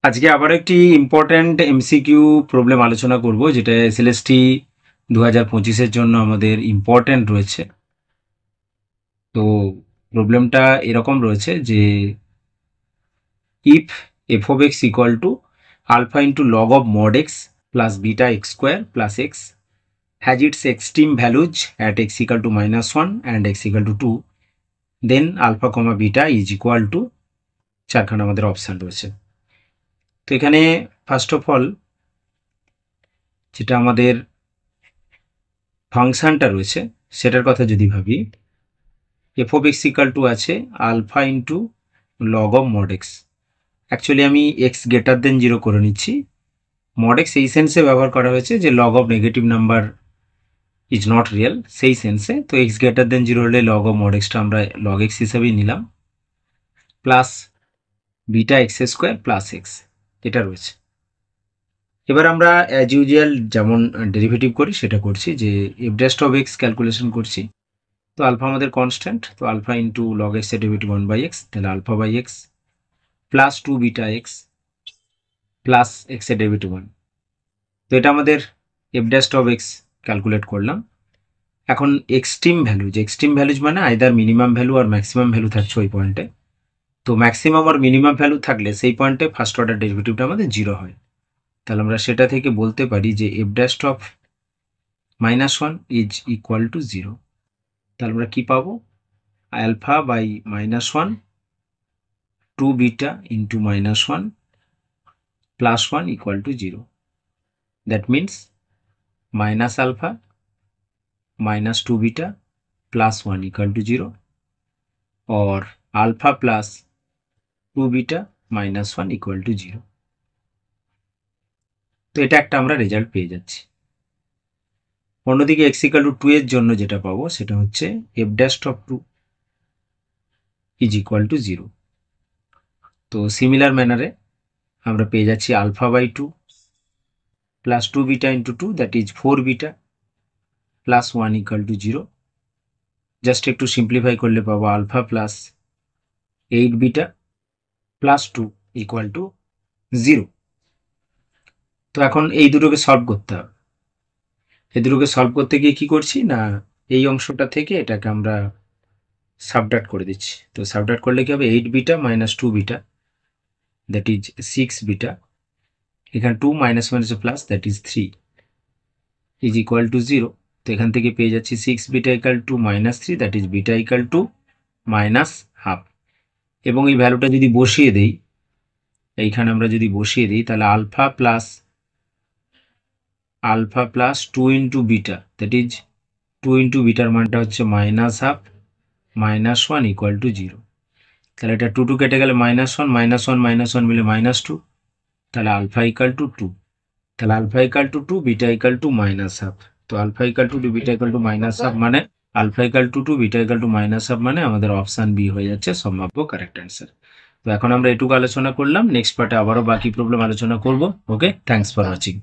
আজকে আবার একটি ইম্পর্ট্যান্ট এমসিকিউ প্রবলেম আলোচনা করব, যেটা এসএলএসটি 2025-এর জন্য আমাদের ইম্পর্ট্যান্ট রয়েছে। তো প্রবলেমটা এরকম রয়েছে যে if F of X equal to alpha into log of mod X plus beta X square plus X has its extreme values at X equal to -1 and X equal to 2, then alpha comma beta is equal to চারখানা আমাদের option রয়েছে। তো এখানে first of all যেটা আমাদের ফাংশনটা রয়েছে সেটার কথা যদি ভাবি, F of X equal to আছে alpha into log of mod X. Actually আমি এক্স গ্রেটার দেন 0 করে নিচ্ছি। মড এক্স এই সেন্সে ব্যবহার করা হয়েছে যে log of negative number is not real, সেই সেন্সে। তো এক্স গ্রেটার দেন 0 হলে লগ অফ মড এক্সটা আমরা লগ এক্স হিসেবেই নিলাম, plus beta X square plus x, এটা রয়েছে। এবার আমরা অ্যাজ ইউজুয়াল যেমন ডেরিভেটিভ করি সেটা করছি, যে F dash of X calculation করছি। তো আলফা আমাদের কনস্ট্যান্ট, তো আলফা ইন্টু লগ এক্স এর ডেরিভেটিভ 1/x, তাহলে alpha by X plus 2 beta X plus X এর ডেরিভেটিভ 1। তো এটা আমাদের F dash of X calculate করলাম। এখন এক্সট্রিম ভ্যালুজ মানে আইদার মিনিমাম ভ্যালু আর ম্যাক্সিমাম ভ্যালু থাকছে ওই পয়েন্টে। তো ম্যাক্সিমাম আর মিনিমাম ভ্যালু থাকলে সেই পয়েন্টে ফার্স্ট অর্ডার ডেরিভেটিভটা আমাদের 0 হয়। তাহলে আমরা সেটা থেকে বলতে পারি যে F dash of -1 is equal to 0। তাহলে আমরা কি পাবো? Alpha by -1 2 beta into -1 plus 1 equal to 0. That means minus alpha minus 2 beta plus 1 equal to 0, or alpha plus 2 beta minus 1 equal to 0. তো এটা একটা আমরা রেজাল্ট পেয়ে যাচ্ছি। অন্যদিকে x equal to 2 এর জন্য যেটা পাবো সেটা হচ্ছে f dash of 2 is equal to 0. তো সিমিলার ম্যানারে আমরা পেয়ে যাচ্ছি alpha by 2 plus 2 beta into 2, that is 4 beta plus 1 equal to 0। Just একটু সিম্পলিফাই করলে পাবো alpha plus 8 beta plus 2 equal to 0। তো এখন এই দুটোকে সলভ করতে হবে। এই দুটোকে সলভ করতে গিয়ে কি করছি না, এই অংশটা থেকে এটাকে আমরা সাবট্রাক্ট করে দিচ্ছি। তো সাবট্রাক্ট করলে কি হবে? 8 beta minus 2 beta, that is 6 beta, এখানে 2 মাইনাস মাইনাসে plus, that is 3 is equal to 0। তো এখান থেকে পেয়ে যাচ্ছি 6 beta equal two -3, that is beta equal to -half. এবং এই ভ্যালুটা যদি বসিয়ে দেই, এইখানে আমরা যদি বসিয়ে দিই, তাহলে alpha plus 2 into beta, that is 2 into বিটার মানটা হচ্ছে -হাফ -1 ইকুয়াল টু 0। তাহলে এটা 2 কেটে গেলে -1 -1 মিলে -2, তাহলে আলফা ইকাল টু 2। তাহলে alpha equal to 2, beta equal to -half. তো alpha equal to 2, beta equal to -half মানে alpha equal to 2, beta equal to -half মানে আমাদের অপশান বি হয়ে যাচ্ছে সম্ভাব্য কারেক্ট অ্যান্সার। তো এখন আমরা এটুকু আলোচনা করলাম, নেক্সট পার্টে আবারও বাকি প্রবলেম আলোচনা করব। ওকে, থ্যাঙ্কস ফর ওয়াচিং।